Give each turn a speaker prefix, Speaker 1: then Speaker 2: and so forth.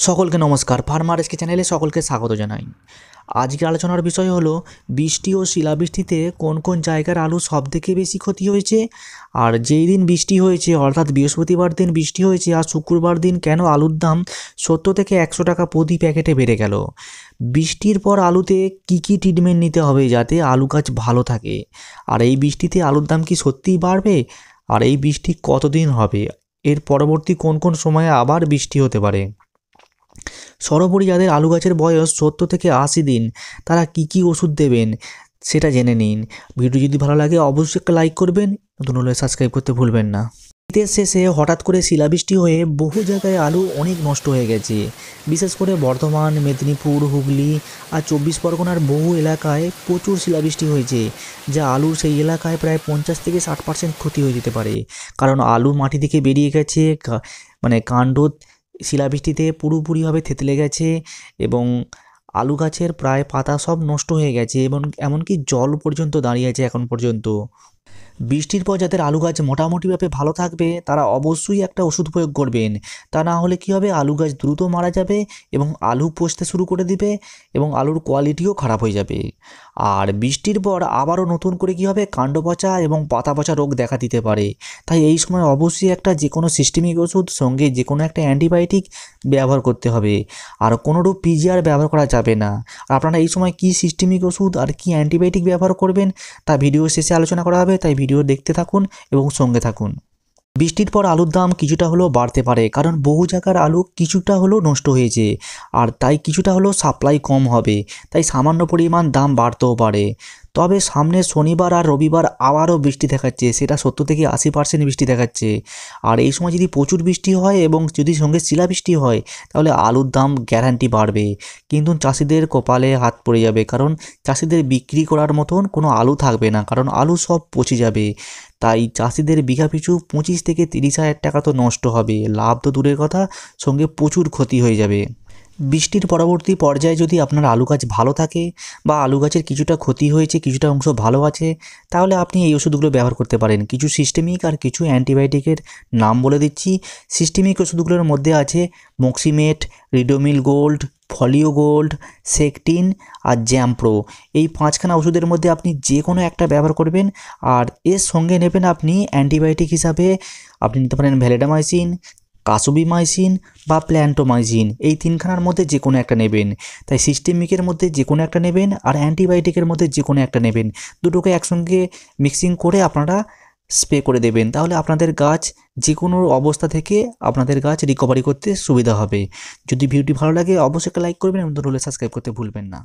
Speaker 1: সকলকে নমস্কার। Farmer SK চ্যানেলে সকলকে স্বাগত জানাই। আজকের আলোচনার বিষয় হলো বৃষ্টি ও শিলাবৃষ্টিতে কোন কোন জায়গার আলু সবথেকে বেশি ক্ষতি হয়েছে, আর যেই দিন বৃষ্টি হয়েছে অর্থাৎ বৃহস্পতিবার দিন বৃষ্টি হয়েছে আর শুক্রবার দিন কেন আলুর দাম 70 থেকে 100 টাকা প্রতি প্যাকেটে বেড়ে গেল। বৃষ্টির পর আলুতে কি কি ট্রিটমেন্ট নিতে হবে যাতে আলু গাছ ভালো থাকে, আর এই বৃষ্টিতে আলুর দাম কি সত্যিই বাড়বে, আর এই বৃষ্টি কতদিন হবে, এর পরবর্তী কোন কোন সময়ে আবার বৃষ্টি হতে পারে। সর্বোপরি যাদের আলু গাছের বয়স 70 থেকে 80 দিন তারা কি কি ওষুধ দেবেন সেটা জেনে নিন। ভিডিও যদি ভালো লাগে অবশ্যই একটা লাইক করবেন, নতুন হলে সাবস্ক্রাইব করতে ভুলবেন না। শীতের শেষে হঠাৎ করে শিলাবৃষ্টি হয়ে বহু জায়গায় আলু অনেক নষ্ট হয়ে গেছে। বিশেষ করে বর্ধমান, মেদিনীপুর, হুগলি আর 24 পরগনার বহু এলাকায় প্রচুর শিলাবৃষ্টি হয়েছে, যা আলুর সেই এলাকায় প্রায় 50 থেকে 60% ক্ষতি হয়ে যেতে পারে। কারণ আলু মাটি থেকে বেরিয়ে গেছে, কাণ্ড শিলাবৃষ্টিতে পুরোপুরিভাবে থেতলে গেছে এবং আলু গাছের প্রায় পাতা সব নষ্ট হয়ে গেছে এবং এমনকি জল পর্যন্ত দাঁড়িয়ে আছে এখন পর্যন্ত। বৃষ্টির পর যাদের আলু গাছ মোটামুটিভাবে ভালো থাকবে তারা অবশ্যই একটা ওষুধ প্রয়োগ করবেন, তা না হলে কী হবে, আলু গাছ দ্রুত মারা যাবে এবং আলু পচতে শুরু করে দিবে এবং আলুর কোয়ালিটিও খারাপ হয়ে যাবে। আর বৃষ্টির পর আবারও নতুন করে কী হবে, কাণ্ড পচা এবং পাতা পচা রোগ দেখা দিতে পারে। তাই এই সময় অবশ্যই একটা যে কোনো সিস্টেমিক ওষুধ সঙ্গে যে কোনো একটা অ্যান্টিবায়োটিক ব্যবহার করতে হবে, আর কোনোরূপ পিজিআর ব্যবহার করা যাবে না। আর আপনারা এই সময় কী সিস্টেমিক ওষুধ আর কী অ্যান্টিবায়োটিক ব্যবহার করবেন তা ভিডিও শেষে আলোচনা করা হবে, তাই ভিডিও দেখতে থাকুন এবং সঙ্গে থাকুন। বৃষ্টির পর আলুর দাম কিছুটা হলেও বাড়তে পারে, কারণ বহু জায়গার আলু কিছুটা হলেও নষ্ট হয়েছে, আর তাই কিছুটা হলেও সাপ্লাই কম হবে, তাই সামান্য পরিমাণ দাম বাড়তেও পারে। তবে সামনে শনিবার আর রবিবার আবারও বৃষ্টি দেখাচ্ছে, সেটা 70 থেকে 80% বৃষ্টি দেখাচ্ছে। আর এই সময় যদি প্রচুর বৃষ্টি হয় এবং যদি সঙ্গে শিলাবৃষ্টি হয় তাহলে আলুর দাম গ্যারান্টি বাড়বে, কিন্তু চাষিদের কপালে হাত পড়ে যাবে, কারণ চাষিদের বিক্রি করার মতন কোনো আলু থাকবে না, কারণ আলু সব পচে যাবে। তাই চাষিদের বিঘা পিছু 25 থেকে 30 হাজার টাকা তো নষ্ট হবে, লাভ তো দূরের কথা, সঙ্গে প্রচুর ক্ষতি হয়ে যাবে। বৃষ্টির পরবর্তী পর্যায়ে যদি আপনার আলু গাছ ভালো থাকে বা আলু গাছের কিছুটা ক্ষতি হয়েছে কিছুটা অংশ ভালো আছে, তাহলে আপনি এই ওষুধগুলো ব্যবহার করতে পারেন। কিছু সিস্টেমিক আর কিছু অ্যান্টিবায়োটিকের নাম বলে দিচ্ছি। সিস্টেমিক ওষুধগুলোর মধ্যে আছে মক্সিমেট, রিডোমিল গোল্ড, ফলিও গোল্ড, সেকটিন আর জ্যাম্প্রো। এই 5খানা ওষুধের মধ্যে আপনি যে কোনো একটা ব্যবহার করবেন, আর এর সঙ্গে নেবেন আপনি অ্যান্টিবায়োটিক হিসাবে আপনি নিতে পারেন ভ্যালিডামাইসিন, কাসুবিমাইসিন বা প্ল্যান্টোমাইসিন। এই 3খানার মধ্যে যে কোনো একটা নেবেন। তাই সিস্টেমিকের মধ্যে যে কোনো একটা নেবেন আর অ্যান্টিবায়োটিকের মধ্যে যে কোনো একটা নেবেন, দুটোকে একসঙ্গে মিক্সিং করে আপনারা স্প্রে করে দেবেন, তাহলে আপনাদের গাছ যে কোনো অবস্থা থেকে আপনাদের গাছ রিকভারি করতে সুবিধা হবে। যদি ভিডিওটি ভালো লাগে অবশ্যই একটা লাইক করবেন এবং সাবস্ক্রাইব করতে ভুলবেন না।